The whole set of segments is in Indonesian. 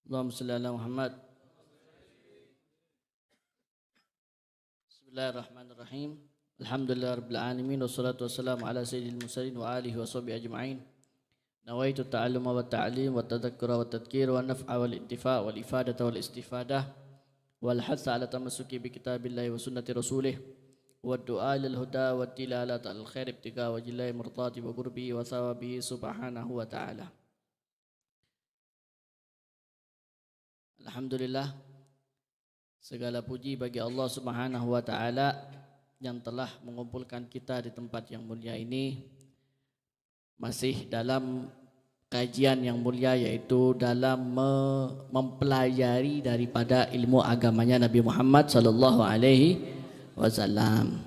Allahumma salli ala Muhammad. Bismillahirrahmanirrahim. Alhamdulillahirabbil alamin wassalatu wassalamu ala sayyidil mursalin wa alihi wa sahbihi ajma'in. Nawaitu ta'alluma wa ta'lim wa tadhakkura wa tadhkira wa naf'a wal intifa' wal ifadata wal istifadah wal hatha ala tamassuki bi kitabillahi wa sunnati rasulih wa du'a lil huda wa tilalata al khair ibtiga wa jillahi murtati wa qurbi wa thawabihi subhanahu wa ta'ala. Alhamdulillah, segala puji bagi Allah Subhanahu wa taala yang telah mengumpulkan kita di tempat yang mulia ini, masih dalam kajian yang mulia, yaitu dalam mempelajari daripada ilmu agamanya Nabi Muhammad sallallahu alaihi wasallam.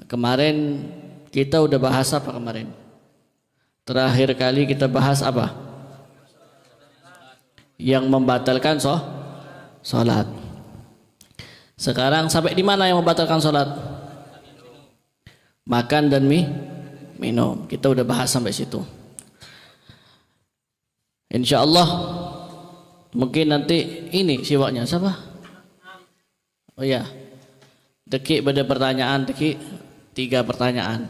Kemarin kita udah bahas apa kemarin? Terakhir kali kita bahas apa? Yang membatalkan sholat. Sekarang sampai di mana yang membatalkan sholat? Makan dan minum. Kita udah bahas sampai situ. Insya Allah mungkin nanti ini siwaknya siapa? Oh ya, Deki pada pertanyaan, Deki 3 pertanyaan.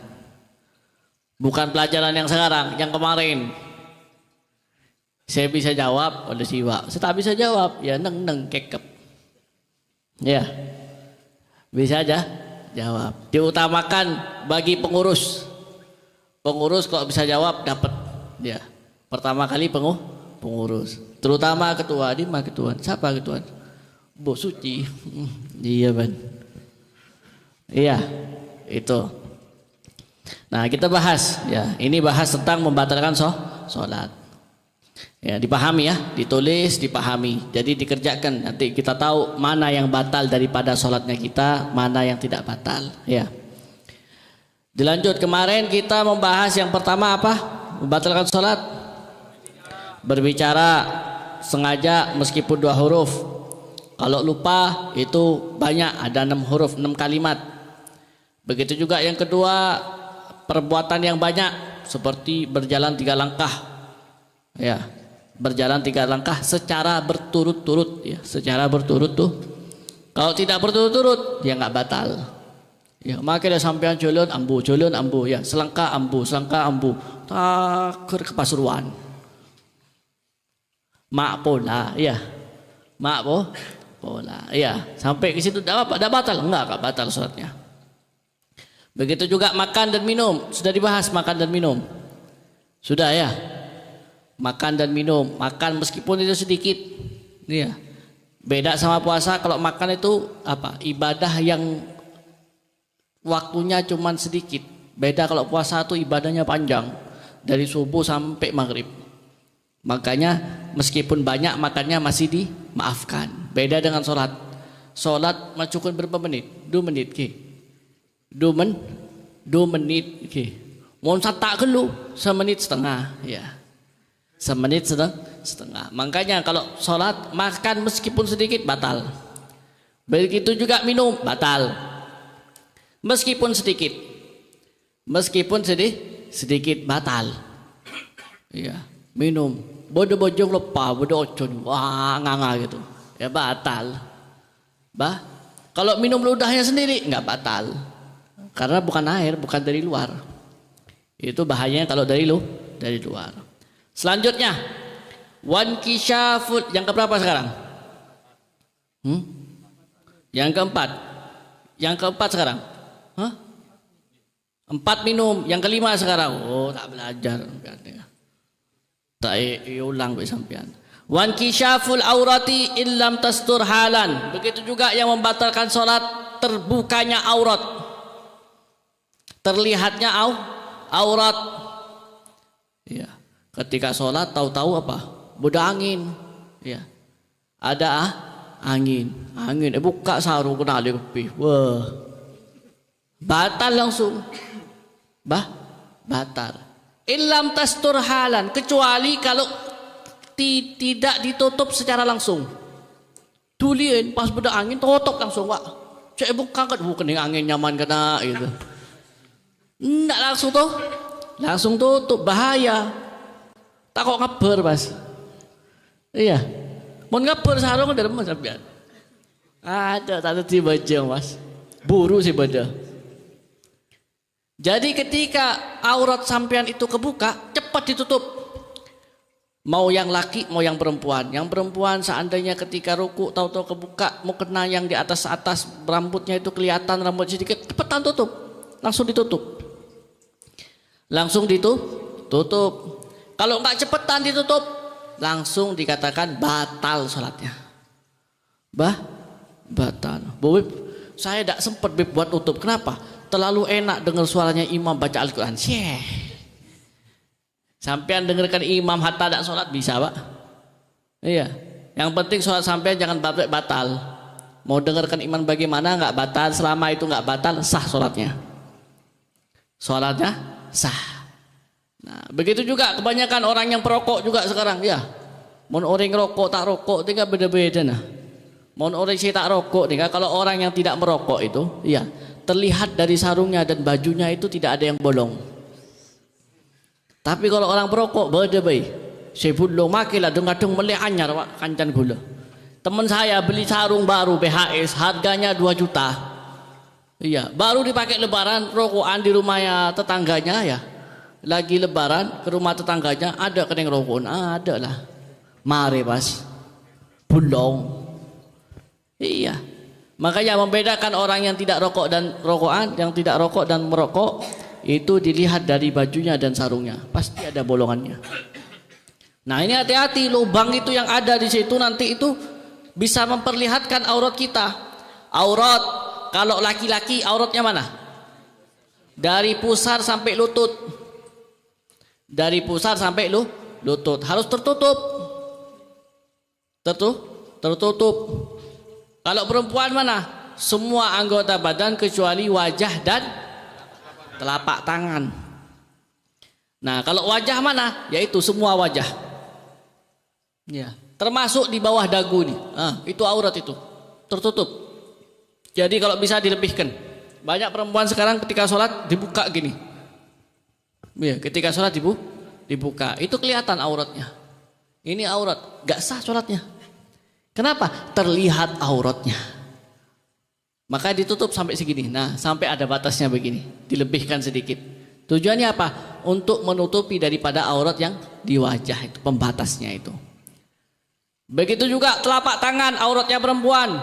Bukan pelajaran yang sekarang, yang kemarin. Saya bisa jawab, ada siwa. Saya tak bisa jawab, ya neng kekep. Ya, bisa aja jawab. Diutamakan bagi pengurus. Pengurus kalau bisa jawab dapat. Ya, pertama kali pengurus. Terutama ketua, di mana ketua? Siapa ketua? Bu Suci. Iya ban. Iya, itu. Nah kita bahas. Ya, ini bahas tentang membatalkan sholat. Ya, dipahami ya, ditulis, dipahami. Jadi dikerjakan. Nanti kita tahu mana yang batal daripada sholatnya kita, mana yang tidak batal. Ya. Dilanjut, kemarin kita membahas yang pertama apa? Membatalkan sholat. Berbicara sengaja meskipun 2 huruf. Kalau lupa itu banyak, ada 6 huruf, 6 kalimat. Begitu juga yang kedua, perbuatan yang banyak seperti berjalan 3 langkah. Ya. Berjalan 3 langkah secara berturut-turut, ya, secara berturut tuh. Kalau tidak berturut-turut, ya nggak batal. Ya, makanya sampean jalan ambu, ya, selangkah ambu, takir ke Pasuruan. Mak pola, ya, mak pola, ya, sampai ke situ tidak batal, enggak batal sholatnya. Begitu juga makan dan minum, sudah dibahas makan dan minum, sudah ya. Makan dan minum, makan meskipun itu sedikit, ya. Beda sama puasa, kalau makan itu apa? Ibadah yang waktunya cuman sedikit. Beda kalau puasa itu ibadahnya panjang, dari subuh sampai maghrib. Makanya meskipun banyak makannya masih dimaafkan. Beda dengan sholat. Sholat cukup berapa menit? 2 menit ke? 2 menit ke? Mau tak kelu 1 menit setengah, ya. 1 menit setengah. Makanya kalau sholat makan meskipun sedikit batal. Begitu juga minum batal. Meskipun sedikit. Meskipun sedikit batal. Iya, minum. Bodoh bojong lupa, bodoh ocon, wah nganga gitu. Ya batal. Kalau minum ludahnya sendiri nggak batal. Karena bukan air, bukan dari luar. Itu bahayanya kalau dari luar. Selanjutnya, wankishaful, yang keberapa sekarang? Yang keempat. Yang keempat sekarang? 4 minum, yang kelima sekarang. Oh, tak belajar. Tak ulang gue sampean. Wankishaful aurati illam tastur halan. Begitu juga yang membatalkan sholat, terbukanya aurat. Terlihatnya aurat. Ya. Ketika sholat tahu-tahu apa? Budak angin, ya. Ada angin. Buka sarung kena lebih. Wah, batal langsung. Batal. Illam tastur halan, kecuali kalau tidak ditutup secara langsung. Tuliin pas budak angin tutup langsung, Pak. Cek buka kan, bukan angin nyaman kena gitu. Enggak langsung tuh, langsung tutup, bahaya. Tak kok ngeber, Mas. Iya. Mau ngapur sarung ada rumah sampean. Ada tak terti baca Mas. Buru sih baca. Jadi ketika aurat sampean itu kebuka, cepat ditutup. Mau yang laki, mau yang perempuan. Yang perempuan seandainya ketika ruku tahu-tahu kebuka, mau kena yang di atas-atas rambutnya itu kelihatan rambut sedikit, cepetan tutup. Langsung ditutup. Langsung ditutup. Kalau enggak cepetan ditutup, langsung dikatakan batal sholatnya. Batal. Beb, saya tidak sempat Beb buat tutup. Kenapa? Terlalu enak dengar suaranya imam baca Al-Quran. Sampean dengarkan imam hatta tidak sholat bisa Pak. Iya. Yang penting sholat sampean jangan batal. Mau dengarkan imam bagaimana nggak batal. Selama itu nggak batal sah sholatnya. Sholatnya sah. Nah begitu juga kebanyakan orang yang perokok juga sekarang ya. Mau orang rokok tak rokok tinggal beda-beda nah. Mau orang sih tak rokok tinggal kalau orang yang tidak merokok itu ya terlihat dari sarungnya dan bajunya itu tidak ada yang bolong. Tapi kalau orang perokok beda baik. Saya belum makilah dengar-dengar melih anyar Pak kancan gula. Teman saya beli sarung baru BHS harganya 2 juta. Iya, baru dipakai lebaran rokokan di rumahnya tetangganya ya. Lagi lebaran ke rumah tetangganya ada kening rokokan, ada lah. Mari Mas. Bolong. Iya. Makanya membedakan orang yang tidak rokok dan rokokan, yang tidak rokok dan merokok itu dilihat dari bajunya dan sarungnya. Pasti ada bolongannya. Nah, ini hati-hati lubang itu yang ada di situ nanti itu bisa memperlihatkan aurat kita. Aurat kalau laki-laki auratnya mana? Dari pusar sampai lutut. Dari pusar sampai lutut harus tertutup. Tertutup. Kalau perempuan mana? Semua anggota badan kecuali wajah dan telapak tangan. Nah, kalau wajah mana? Yaitu semua wajah. Ya, termasuk di bawah dagu nih. Itu aurat itu. Tertutup. Jadi kalau bisa dilebihkan. Banyak perempuan sekarang ketika sholat dibuka gini. Ya, ketika sholat dibuka. Itu kelihatan auratnya. Ini aurat, gak sah sholatnya. Kenapa? Terlihat auratnya. Maka ditutup sampai segini. Nah, sampai ada batasnya begini. Dilebihkan sedikit. Tujuannya apa? Untuk menutupi daripada aurat yang di wajah itu, pembatasnya itu. Begitu juga telapak tangan auratnya perempuan.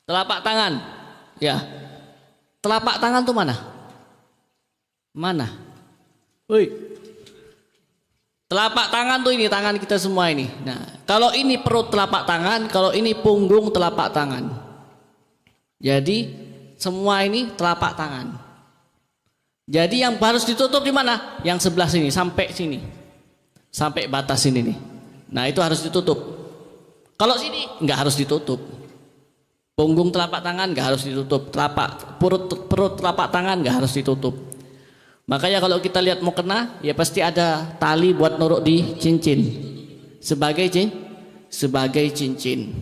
Telapak tangan. Ya. Telapak tangan tuh mana? Mana? Woi. Telapak tangan tuh ini tangan kita semua ini. Nah, kalau ini perut telapak tangan, kalau ini punggung telapak tangan. Jadi semua ini telapak tangan. Jadi yang harus ditutup di mana? Yang sebelah sini sampai sini. Sampai batas sini nih. Nah, itu harus ditutup. Kalau sini nggak harus ditutup. Punggung telapak tangan nggak harus ditutup. Perut telapak tangan nggak harus ditutup. Makanya kalau kita lihat mau kena, ya pasti ada tali buat norok di cincin. Sebagai cincin.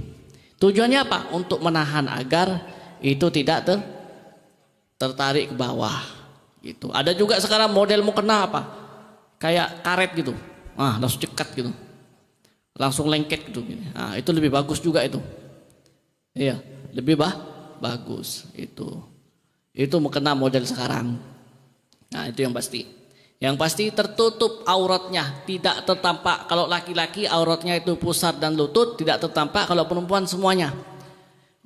Tujuannya apa? Untuk menahan agar itu tidak tertarik ke bawah. Gitu. Ada juga sekarang model mau kena apa? Kayak karet gitu. Langsung cekat gitu. Langsung lengket gitu. Nah, itu lebih bagus juga itu. Iya, lebih bagus itu. Itu mau kena model sekarang. Nah, itu yang pasti. Yang pasti tertutup auratnya, tidak tertampak. Kalau laki-laki auratnya itu pusar dan lutut, tidak tertampak. Kalau perempuan semuanya.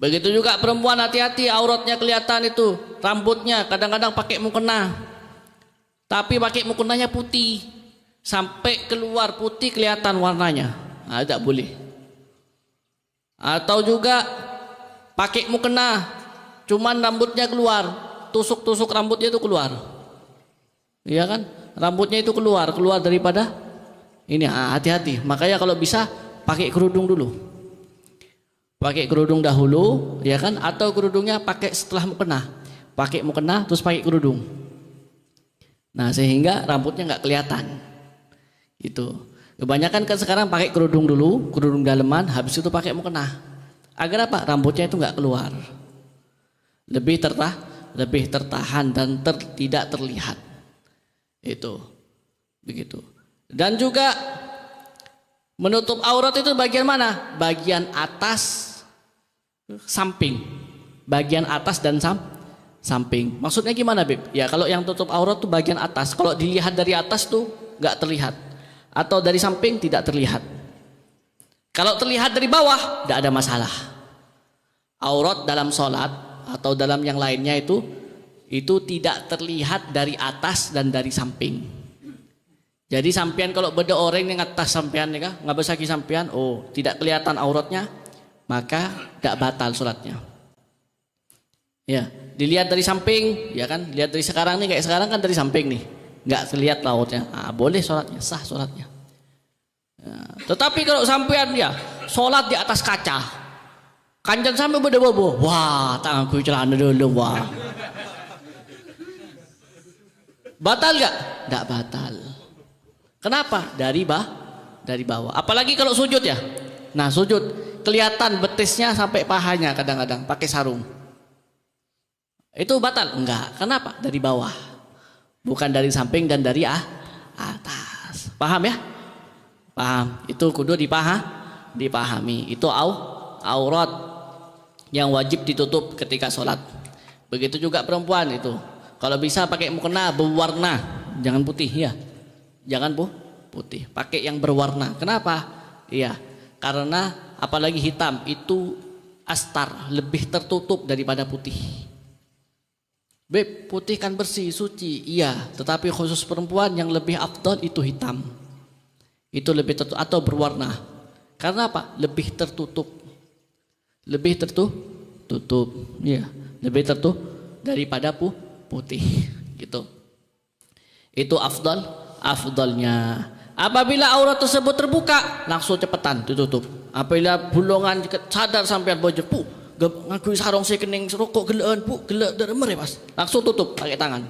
Begitu juga perempuan, hati-hati auratnya kelihatan itu, rambutnya kadang-kadang pakai mukena. Tapi pakai mukenanya putih. Sampai keluar putih kelihatan warnanya. Nah, tidak boleh. Atau juga pakai mukena, cuman rambutnya keluar, tusuk-tusuk rambutnya itu keluar. Iya kan? Rambutnya itu keluar daripada ini. Hati-hati. Makanya kalau bisa pakai kerudung dulu. Pakai kerudung dahulu, ya kan? Atau kerudungnya pakai setelah mukena. Pakai mukena terus pakai kerudung. Nah, sehingga rambutnya nggak kelihatan. Gitu. Kebanyakan kan sekarang pakai kerudung dulu, kerudung daleman, habis itu pakai mukena. Agar apa? Rambutnya itu nggak keluar. Lebih tertahan dan tidak terlihat. Itu begitu. Dan juga Menutup aurat itu bagian mana? Bagian atas, samping. Bagian atas dan samping. Maksudnya gimana, Beb? Ya kalau yang tutup aurat tuh bagian atas. Kalau dilihat dari atas tuh nggak terlihat. Atau dari samping tidak terlihat. Kalau terlihat dari bawah, tidak ada masalah. Aurat dalam sholat atau dalam yang lainnya itu tidak terlihat dari atas dan dari samping. Jadi sampean kalau beda orang yang atas sampean ya, nggak besaki sampean, oh tidak kelihatan auratnya, maka tidak batal sholatnya. Ya, dilihat dari samping, ya kan? Lihat dari sekarang nih, kayak sekarang kan dari samping nih, nggak terlihat auratnya, boleh sholatnya, sah sholatnya. Ya, tetapi kalau sampean ya sholat di atas kaca, kanjan sampai beda bobo, wah tanganku celana dulu, wah. Batal nggak? Nggak batal. Kenapa? Dari bawah. Apalagi kalau sujud ya. Nah sujud kelihatan betisnya sampai pahanya kadang-kadang pakai sarung. Itu batal? Enggak. Kenapa? Dari bawah. Bukan dari samping dan dari atas. Paham ya? Paham. Itu kudu dipahami. Itu aurat yang wajib ditutup ketika sholat. Begitu juga perempuan itu. Kalau bisa pakai mukena berwarna, jangan putih ya. Jangan putih, pakai yang berwarna. Kenapa? Iya, karena apalagi hitam itu astar, lebih tertutup daripada putih. Beb, putih kan bersih, suci, iya. Tetapi khusus perempuan yang lebih afdal itu hitam. Itu lebih tertutup atau berwarna. Karena apa? Lebih tertutup. Lebih tertutup, iya. Lebih tertutup daripada putih, gitu. Itu afdalnya. Apabila aurat tersebut terbuka, langsung cepetan ditutup. Apabila bulungan sadar sampean bojo, ngaku sarong saya kening rokok geleen, gelek deremer ya Mas. Langsung tutup pakai tangan.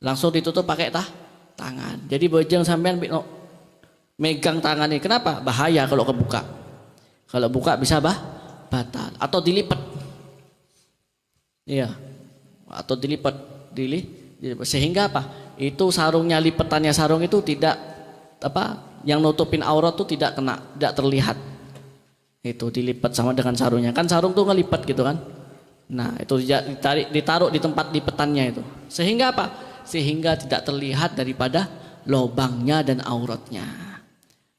Langsung ditutup pakai tangan. Jadi bojong sampean megang tangan ini. Kenapa? Bahaya kalau kebuka. Kalau buka bisa batal atau dilipat. Iya. Atau dilipat sehingga apa? Itu sarungnya, lipetannya sarung itu tidak yang nutupin aurat itu tidak terlihat. Itu dilipat sama dengan sarungnya. Kan sarung tuh ngelipat gitu kan. Nah, itu ditaruh di tempat lipetannya itu. Sehingga apa? Sehingga tidak terlihat daripada lubangnya dan auratnya.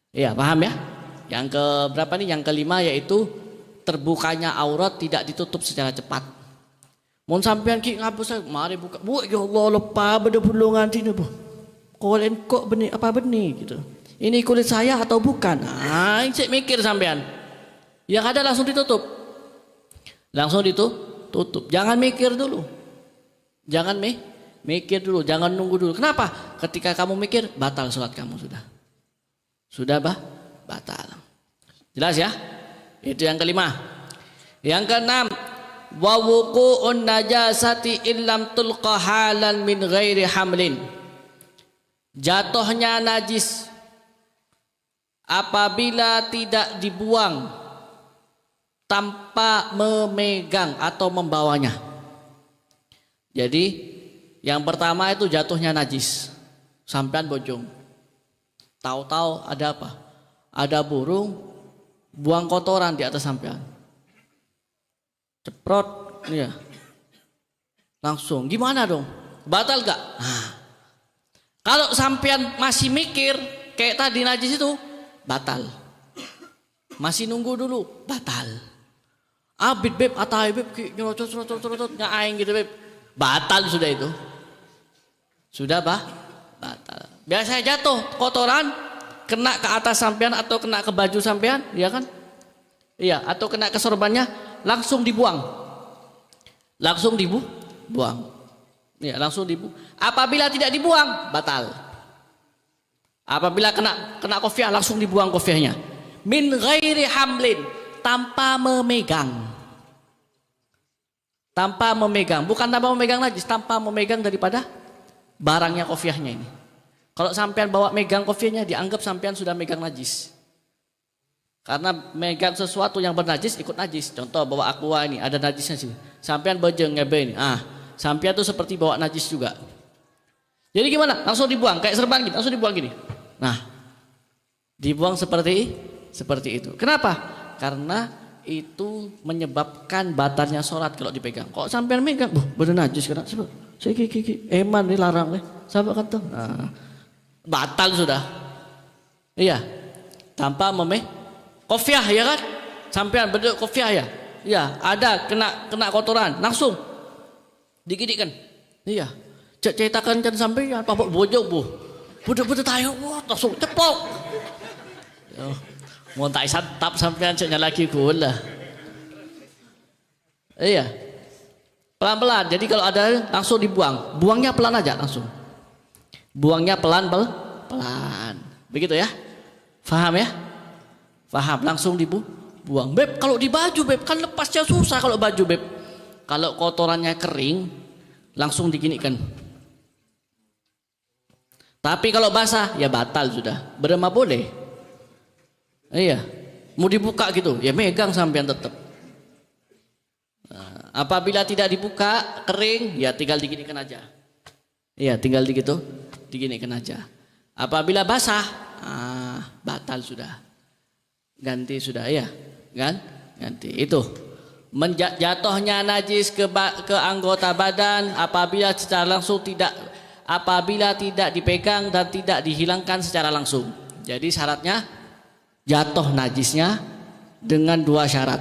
Iya, paham ya? Yang ke berapa nih? Yang kelima yaitu terbukanya aurat tidak ditutup secara cepat. Mun sampean ki ngapus mari buka. Bu ya Allah lupa beda bulungan sini bu. Kolen kok benih apa benih gitu. Ini kulit saya atau bukan? Ah, cek mikir sampean. Yang ada langsung ditutup. Langsung ditutup. Jangan mikir dulu. Jangan mikir dulu, jangan nunggu dulu. Kenapa? Ketika kamu mikir batal sholat kamu sudah. Sudah batal. Jelas ya? Itu yang kelima. Yang keenam, wa wuqu'un najasati illam tulqa halan min ghairi hamlin. Jatuhnya najis apabila tidak dibuang tanpa memegang atau membawanya. Jadi yang pertama itu jatuhnya najis. Sampean bojong. Tahu-tahu ada apa? Ada burung buang kotoran di atas sampean. Ceprot, ya. Langsung, gimana dong? Batal gak? Nah, kalau sampean masih mikir kayak tadi najis itu, batal. Masih nunggu dulu, batal. Abid beb, atai beb, nyerocot, nyaing gitu beb, batal sudah itu. Sudah batal. Biasanya jatuh kotoran, kena ke atas sampean atau kena ke baju sampean, ya kan? Iya, atau kena ke sorbannya. Langsung dibuang. Langsung dibuang. Ya, langsung dibuang. Apabila tidak dibuang, batal. Apabila kena kofiah, langsung dibuang kofiahnya. Min ghairi hamlin, tanpa memegang. Tanpa memegang, bukan tanpa memegang najis, tanpa memegang daripada barangnya kofiahnya ini. Kalau sampean bawa megang kofiahnya, dianggap sampean sudah megang najis. Karena megang sesuatu yang bernajis ikut najis. Contoh bawa aqua ini ada najisnya sih. Sampean bojeng ngebe ini. Sampean tuh seperti bawa najis juga. Jadi gimana? Langsung dibuang kayak serban gitu, langsung dibuang gini. Nah. Dibuang seperti itu. Kenapa? Karena itu menyebabkan batalnya sholat kalau dipegang. Kok sampean megang? Bener najis kan? Eman ini larang nih. Sahabat kata. Nah, batal sudah. Iya. Tanpa kofiah ya kan? Sampean berdua kofiah ya? Iya. Ada kena kotoran langsung digidikan. Iya. Ceritakan kan sampean apa bojok bu. Budak-budak tayo langsung cepok. Mau tak santap sampean ceknya lagi gula. Iya. Pelan-pelan. Jadi kalau ada langsung dibuang. Buangnya pelan aja langsung. Buangnya pelan. Begitu ya? Faham ya? Faham. Langsung dibuang. Beb, kalau di baju beb kan lepasnya susah kalau baju beb. Kalau kotorannya kering langsung diginikan. Tapi kalau basah ya batal sudah. Berema boleh. Iya, mau dibuka gitu, ya megang sampean tetap. Nah, apabila tidak dibuka, kering, ya tinggal diginikan aja. Iya, tinggal diginikan aja. Apabila basah, batal sudah. Ganti sudah, ya, kan? Ganti itu. Jatuhnya najis ke anggota badan apabila secara langsung apabila tidak dipegang dan tidak dihilangkan secara langsung. Jadi syaratnya jatuh najisnya dengan dua syarat,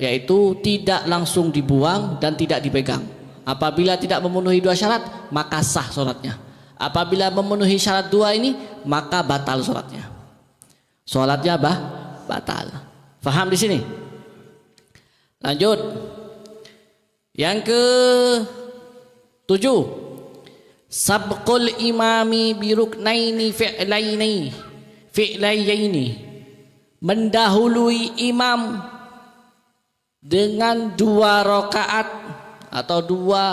yaitu tidak langsung dibuang dan tidak dipegang. Apabila tidak memenuhi dua syarat, maka sah sholatnya. Apabila memenuhi syarat dua ini, maka batal sholatnya. Sholatnya batal. Faham di sini? Lanjut. Yang ke-7, sabqul imami biruknaini fi'laini, mendahului imam dengan dua rakaat atau dua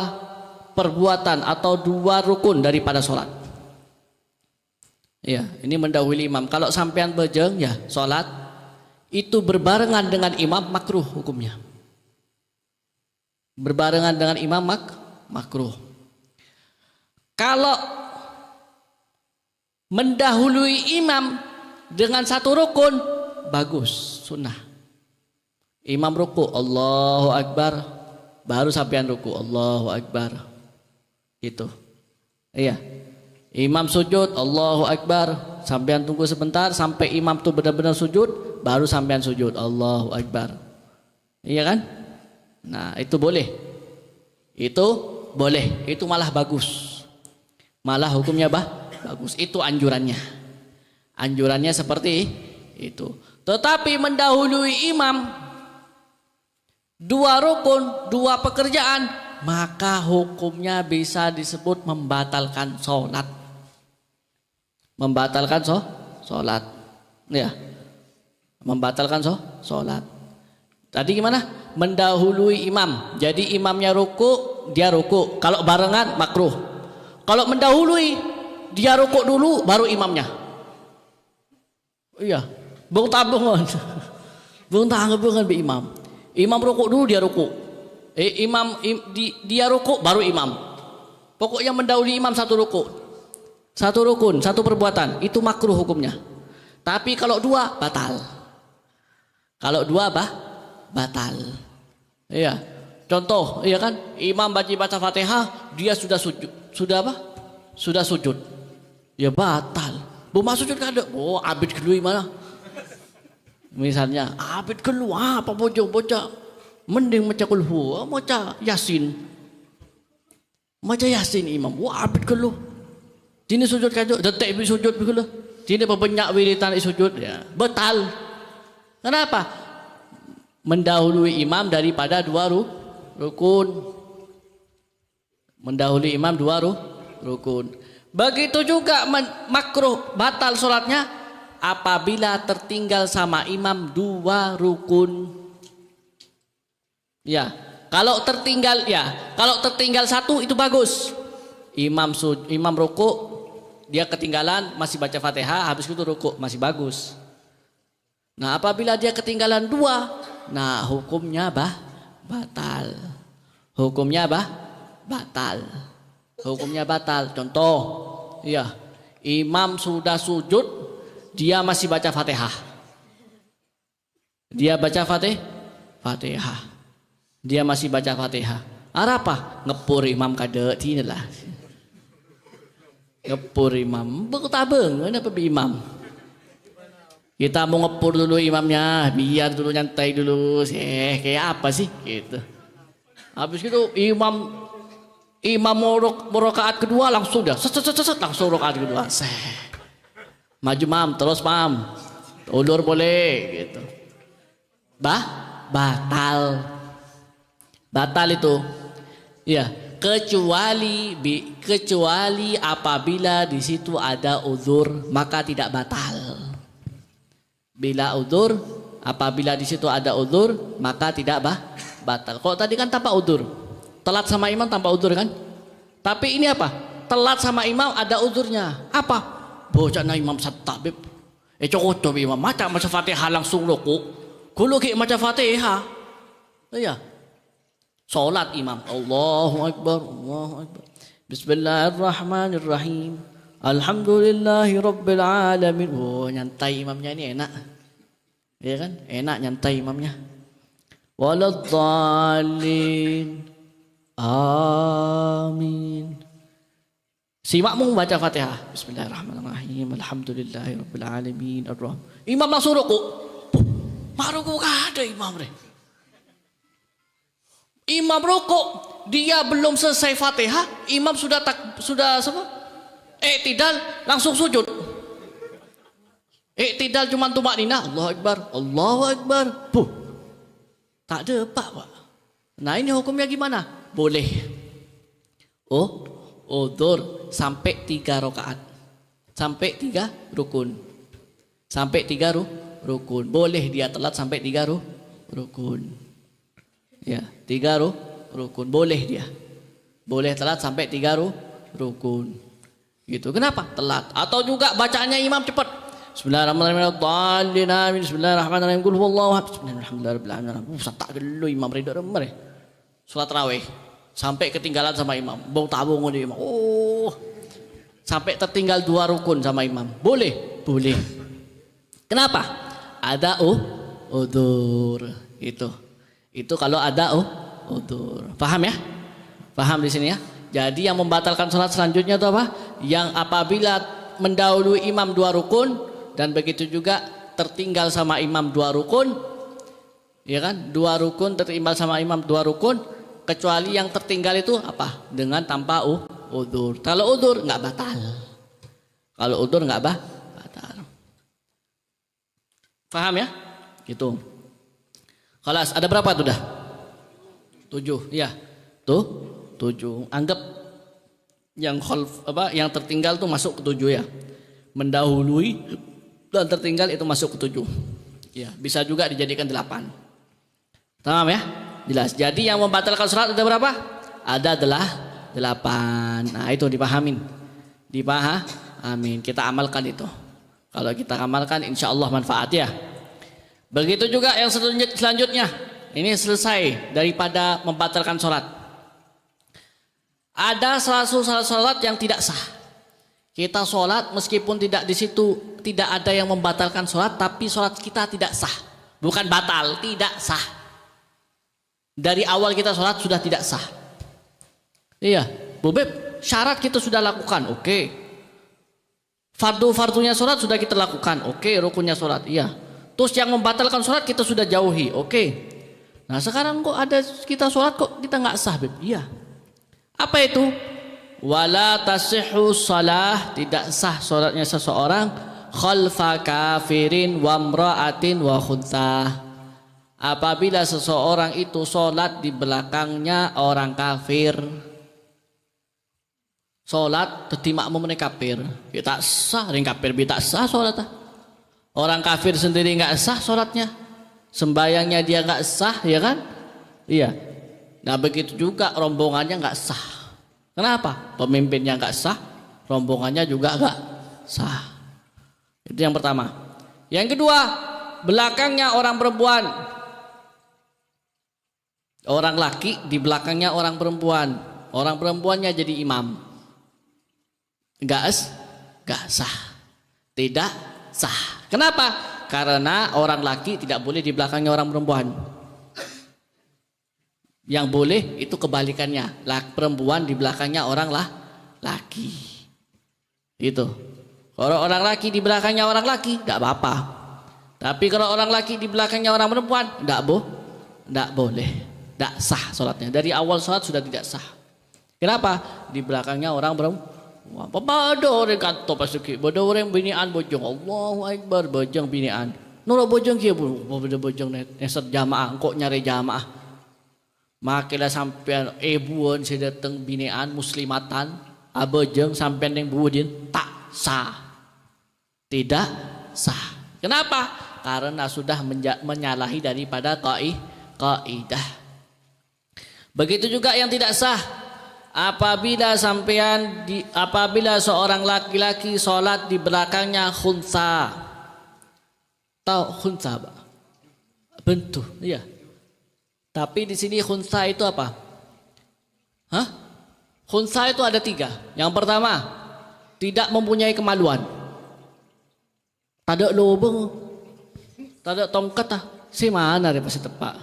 perbuatan atau dua rukun daripada sholat. Ya, ini mendahului imam. Kalau sampean bejeng ya sholat itu berbarengan dengan imam makruh hukumnya. Berbarengan dengan imam makruh. Kalau mendahului imam dengan satu rukun bagus, sunnah. Imam ruku, Allahu Akbar, baru sampean ruku, Allahu Akbar. Itu. Iya. Imam sujud, Allahu Akbar, sampean tunggu sebentar sampai imam tuh benar-benar sujud, baru sampean sujud, Allahu Akbar. Iya kan? Nah, itu boleh. Itu boleh, itu malah bagus. Malah hukumnya bagus, itu anjurannya. Anjurannya seperti itu. Tetapi mendahului imam dua rukun, dua pekerjaan, maka hukumnya bisa disebut membatalkan sholat. Membatalkan sholat. Ya. Membatalkan sholat. Tadi gimana? Mendahului imam. Jadi imamnya ruku, dia ruku. Kalau barengan makruh. Kalau mendahului dia rukuk dulu baru imamnya. Iya, bung tabungan. Bung tabungan be imam. Imam rukuk dulu dia rukuk. Dia rukuk baru imam. Pokoknya mendahului imam satu rukuk. Satu rukun, satu perbuatan, itu makruh hukumnya. Tapi kalau dua batal. Kalau dua batal. Iya. Contoh, iya kan? Imam baca Fatihah, dia sudah sujud. Sudah apa? Sudah sujud. Ya batal. Buma sujud kada. Oh, abid kelui mana? Misalnya, abid keluar apa bocah mending maca kulhu, maca Yasin. Maca Yasin imam. Wah, abid kelu. Dini sujud kada, detek bi sujud bi kelu. Dini banyak wiritan sujud ya. Batal. Kenapa? Mendahului imam daripada dua rukun. Mendahului imam dua rukun. Begitu juga makruh batal sholatnya apabila tertinggal sama imam dua rukun. Ya, kalau tertinggal satu itu bagus. Imam ruku, dia ketinggalan masih baca Fatihah, habis itu ruku masih bagus. Nah, apabila dia ketinggalan dua, nah hukumnya batal. Hukumnya batal. Hukumnya batal. Contoh, ya, imam sudah sujud, dia masih baca Fatihah. Dia baca Fatihah. Dia masih baca Fatihah. Apa? Ngepur imam kada tinalah. Ngepur imam. Bertabeng kenapa imam? Kita mau ngepur dulu imamnya, biar dulu nyantai dulu. Kayak apa sih gitu. Habis itu imam mau rakaat kedua langsung dah. Langsung rakaat kedua. Maju mam, terus mam. Ulur boleh gitu. Batal. Batal itu. Ya, kecuali apabila di situ ada uzur, maka tidak batal. Bila uzur, apabila di situ ada uzur, maka tidak batal. Kalau tadi kan tanpa uzur, telat sama imam tanpa uzur kan? Tapi ini apa? Telat sama imam ada uzurnya. Apa? Bocah na imam satabib. Cukup tuh imam maca Fatihah langsung ruku. Kulo ki maca Fatihah. Ya. Salat imam. Allahu Akbar, Allahu Akbar. Bismillahirrahmanirrahim. Alhamdulillahi Rabbil Alamin. Oh, nyantai imamnya ini enak. Ya kan? Enak nyantai imamnya. Waladhdallin. Amin. Si makmum baca Fatihah. Bismillahirrahmanirrahim. Alhamdulillahi Rabbil Alamin. Ar-Rahman. Imam langsung ruku. Mak ruku ada imam deh. Imam ruku, dia belum selesai Fatihah, imam sudah apa? Iktidal langsung sujud. Iktidal cuma tumakninah, Allahu Akbar, Allahu Akbar. Tak ada pak. Nah ini hukumnya gimana? Boleh. Udzur sampai 3 rakaat. Sampai 3 rukun. Sampai 3 rukun. Boleh dia telat sampai 3 rukun. Ya, 3 rukun. Boleh dia. Boleh telat sampai 3 rukun. Gitu. Kenapa? Telat. Atau juga bacaannya imam cepat. Bismillahirrahmanirrahim. Bismillahirrahmanirrahim. Qul huwallahu ahad. Bismillahirrahmanirrahim. Tak gelo imam reda remeh. Salat tarawih sampai ketinggalan sama imam. Bau tabung di imam. Sampai tertinggal 2 rukun sama imam. Boleh? Boleh. Kenapa? Ada udzur. Itu kalau ada udzur. Paham ya? Paham di sini ya? Jadi yang membatalkan sholat selanjutnya itu apa? Yang apabila mendahului imam 2 rukun dan begitu juga tertinggal sama imam 2 rukun, ya kan? 2 rukun tertinggal sama imam 2 rukun, kecuali yang tertinggal itu apa? Dengan tanpa udzur. Kalau udzur nggak batal. Kalau udzur nggak batal. Paham ya? Gitu. Kelas ada berapa tuh dah? 7. Ya. Tuh 7. Anggap yang yang tertinggal tuh masuk ke 7 ya. Mendahului dan tertinggal itu masuk ke 7. Ya, bisa juga dijadikan 8. Paham ya? Jelas. Jadi yang membatalkan sholat ada berapa? Ada 8. Nah, itu dipahamin. Dipahamin. Kita amalkan itu. Kalau kita amalkan insya Allah manfaat ya. Begitu juga yang selanjutnya. Ini selesai daripada membatalkan sholat. Ada salat yang tidak sah. Kita sholat meskipun tidak di situ tidak ada yang membatalkan sholat, tapi sholat kita tidak sah. Bukan batal, tidak sah. Dari awal kita sholat sudah tidak sah. Iya, Bu Beb, syarat kita sudah lakukan, oke. Fardu-fardunya sholat sudah kita lakukan, oke. Rukunnya sholat, iya. Terus yang membatalkan sholat kita sudah jauhi, oke. Nah sekarang kok ada kita sholat kok kita nggak sah, Beb? Iya. Apa itu? Wala tasihhu shalah, tidak sah sholatnya seseorang khalfa kafirin wa imra'atin wa khuntah. Apabila seseorang itu sholat di belakangnya orang kafir, sholat teti makmum kafir, ya tak sah. Orang kafir tak sah sholat. Orang kafir sendiri nggak sah sholatnya, sembayangnya dia nggak sah, ya kan? Iya. Nah begitu juga rombongannya nggak sah. Kenapa? Pemimpinnya nggak sah, rombongannya juga nggak sah. Itu yang pertama. Yang kedua, belakangnya orang perempuan, orang laki di belakangnya orang perempuan, orang perempuannya jadi imam, nggak sah, tidak sah. Kenapa? Karena orang laki tidak boleh di belakangnya orang perempuan. Yang boleh itu kebalikannya, perempuan di belakangnya orang laki. Itu. Kalau orang laki di belakangnya orang laki, tidak apa-apa. Tapi kalau orang laki di belakangnya orang perempuan, tidak boleh, tidak sah sholatnya. Dari awal sholat sudah tidak sah. Kenapa? Di belakangnya orang perempuan. Pada orang kata pasuki, pada orang binian bojong, Allahu Akbar bojong binian. Nolo bojong kia pada bojong neset jamaah, kok nyari jamaah. Makilah sampean buon saya datang binian muslimatan, abojong sampean yang buodin tak sah, tidak sah. Kenapa? Karena sudah menyalahi daripada kaidah. Begitu juga yang tidak sah. Apabila seorang laki-laki sholat di belakangnya khunsa. Tahu khunsa, Pak? Bentuk, iya. Tapi di sini khunsa itu apa? Hah? Khunsa itu ada 3. Yang pertama, tidak mempunyai kemaluan. Ada lubang, ada tongkat si mana dia pasti tepak.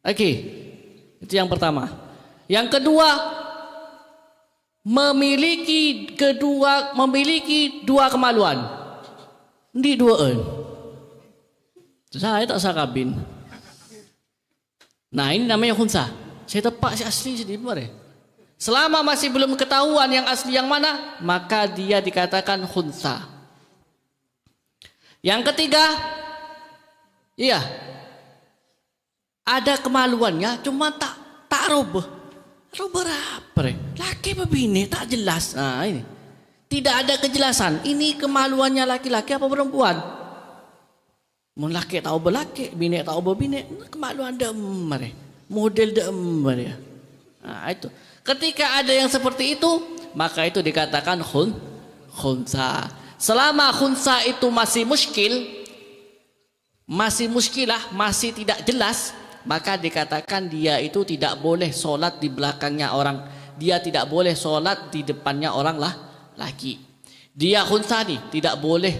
Oke, itu yang pertama. Yang kedua, memiliki 2 kemaluan. Di 2. Saya tak sah kabin. Nah ini namanya khunsa. Saya tepak si asli sedih ya. Selama masih belum ketahuan yang asli yang mana, maka dia dikatakan khunsa. Yang ketiga, iya, ada kemaluannya, cuma tak roboh apa? Laki apa bini tak jelas. Nah ini tidak ada kejelasan. Ini kemaluannya laki-laki apa perempuan? Mun laki tahu belaki, bini tahu bini, kemaluan demar, model demar ya. Nah itu. Ketika ada yang seperti itu, maka itu dikatakan khunsa. Selama khunsa itu masih muskilah, masih tidak jelas, maka dikatakan dia itu tidak boleh sholat di belakangnya orang. Dia tidak boleh sholat di depannya orang laki. Dia khunsa nih, tidak boleh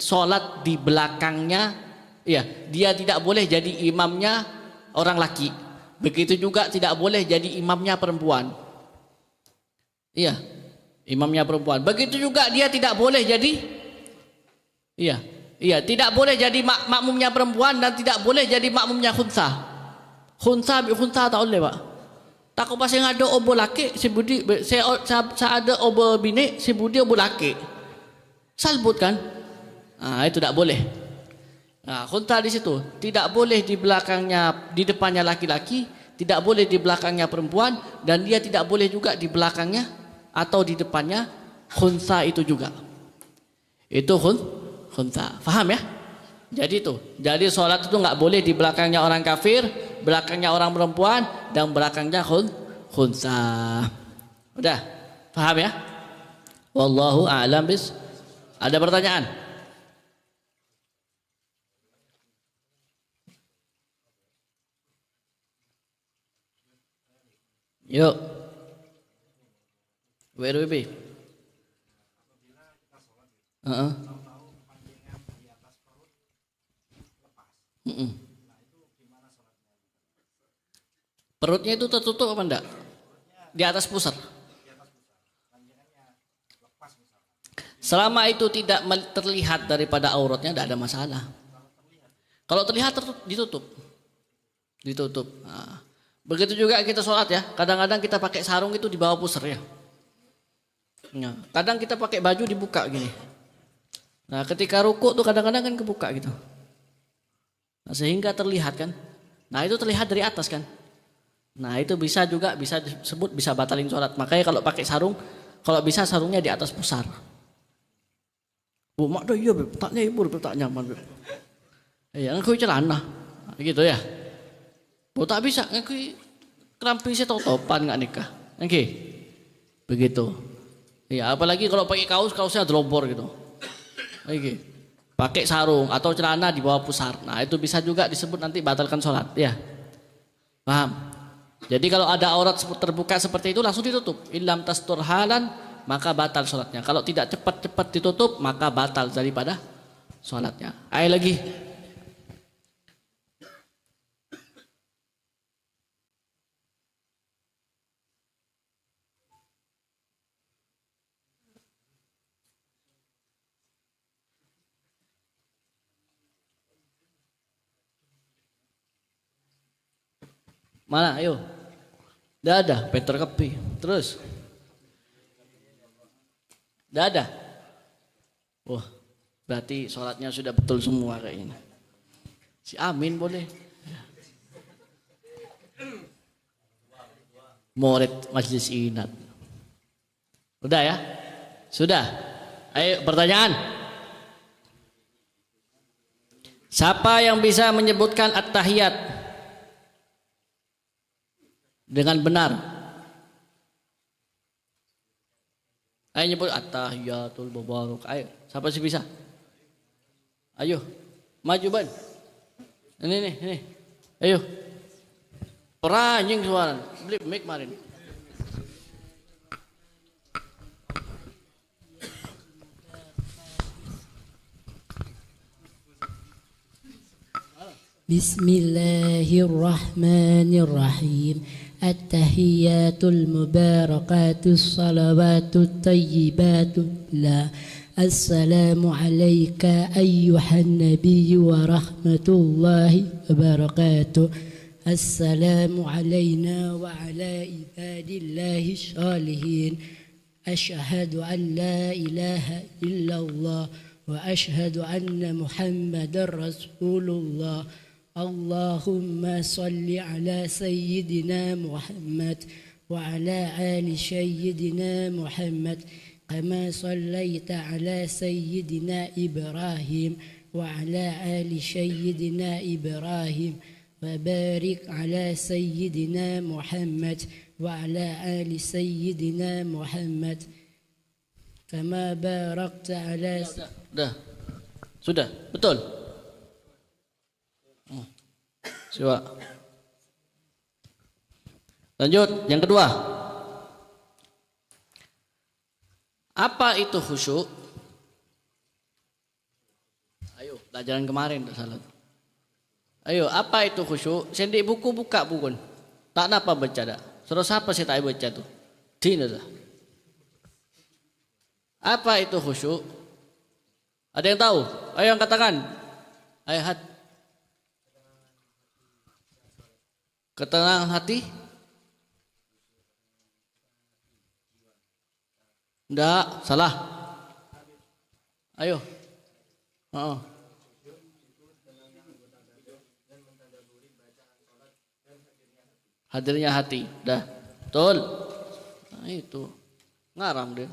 sholat di belakangnya. Ya, dia tidak boleh jadi imamnya orang laki. Begitu juga tidak boleh jadi imamnya perempuan. Iya, imamnya perempuan. Begitu juga dia tidak boleh jadi tidak boleh jadi makmumnya perempuan dan tidak boleh jadi makmumnya khunsa. Khunsa tak boleh, Pak. Takut pas yang ada obo laki, si budi saya ada obo bini, si budi obo laki. Salbut kan? Nah, itu tidak boleh. Nah, khunsa di situ tidak boleh di belakangnya, di depannya laki-laki, tidak boleh di belakangnya perempuan, dan dia tidak boleh juga di belakangnya atau di depannya khunsa itu juga. Itu khunsa. Faham ya? Jadi sholat itu nggak boleh di belakangnya orang kafir, belakangnya orang perempuan, dan belakangnya khunsa. Udah, paham ya? Wallahu a'lam bis. Ada pertanyaan? Yuk. WRWB. Perutnya itu tertutup apa enggak? Di atas pusar. Selama itu tidak terlihat daripada auratnya, tidak ada masalah. Kalau terlihat ditutup. Nah, begitu juga kita sholat ya. Kadang-kadang kita pakai sarung itu di bawah pusar ya. Nah, kadang kita pakai baju dibuka gini. Nah, ketika ruku tuh kadang-kadang kan kebuka gitu. Nah, sehingga terlihat kan. Nah, itu terlihat dari atas kan. Nah, itu bisa disebut bisa batalin sholat. Makanya kalau pakai sarung, kalau bisa sarungnya di atas pusar. Mak dah iya beb, taknya ibu tak nyaman beb. Iya, ngakui celana, gitu ya. Tak bisa ngakui kerampi saya topan nggak nikah, oke, begitu. Ya, apalagi kalau pakai kaosnya drobor gitu. Oke. Pakai sarung atau celana di bawah pusar. Nah, itu bisa juga disebut nanti batalkan sholat, ya. Paham? Jadi kalau ada aurat terbuka seperti itu langsung ditutup. Illam tastur halan maka batal sholatnya. Kalau tidak cepat-cepat ditutup, maka batal daripada sholatnya. Ayo lagi. Mana? Ayo. Tidak ada. Peter Kepi. Terus. Tidak ada. Wah, berarti sholatnya sudah betul semua kayak ini. Si Amin boleh. Murid Majelis Inat. Udah ya? Sudah. Ayo pertanyaan. Siapa yang bisa menyebutkan at-tahiyat dengan benar? Ayo nyebut at-tahiyatul mubarak. Ayo, siapa sih bisa? Ayo, maju ban. Ini. Ayo. Peranjing suara. Beli mic kemarin. Bismillahirrahmanirrahim. التحيات المباركات الصلوات الطيبات لا السلام عليك أيها النبي ورحمة الله وبركاته السلام علينا وعلى عباد الله الصالحين أشهد أن لا إله إلا الله وأشهد أن محمدا رسول الله اللهم صل على سيدنا محمد وعلى آل سيدنا محمد كما صليت على سيدنا إبراهيم وعلى آل سيدنا إبراهيم وبارك على سيدنا محمد وعلى آل سيدنا محمد كما باركت على Sudah, betul. Coba. Lanjut, yang kedua. Apa itu khusyuk? Ayo, pelajaran kemarin tak salah. Ayo, apa itu khusyuk? Sendik buku buka buku. Tak napa baca dah. Terus apa sih tak baca tu? Dina dah. Apa itu khusyuk? Ada yang tahu? Ayo yang katakan. Ayo hat. Ketenangan hati? Enggak, salah. Ayo. Hadirnya hati. Dah. Betul. Nah, itu. Ngarang dia.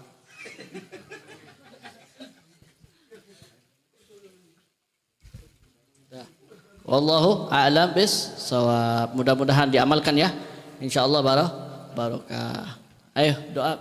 Wallahu a'lam bis-shawab. Mudah-mudahan diamalkan ya. Insyaallah barokah. Ayo doa.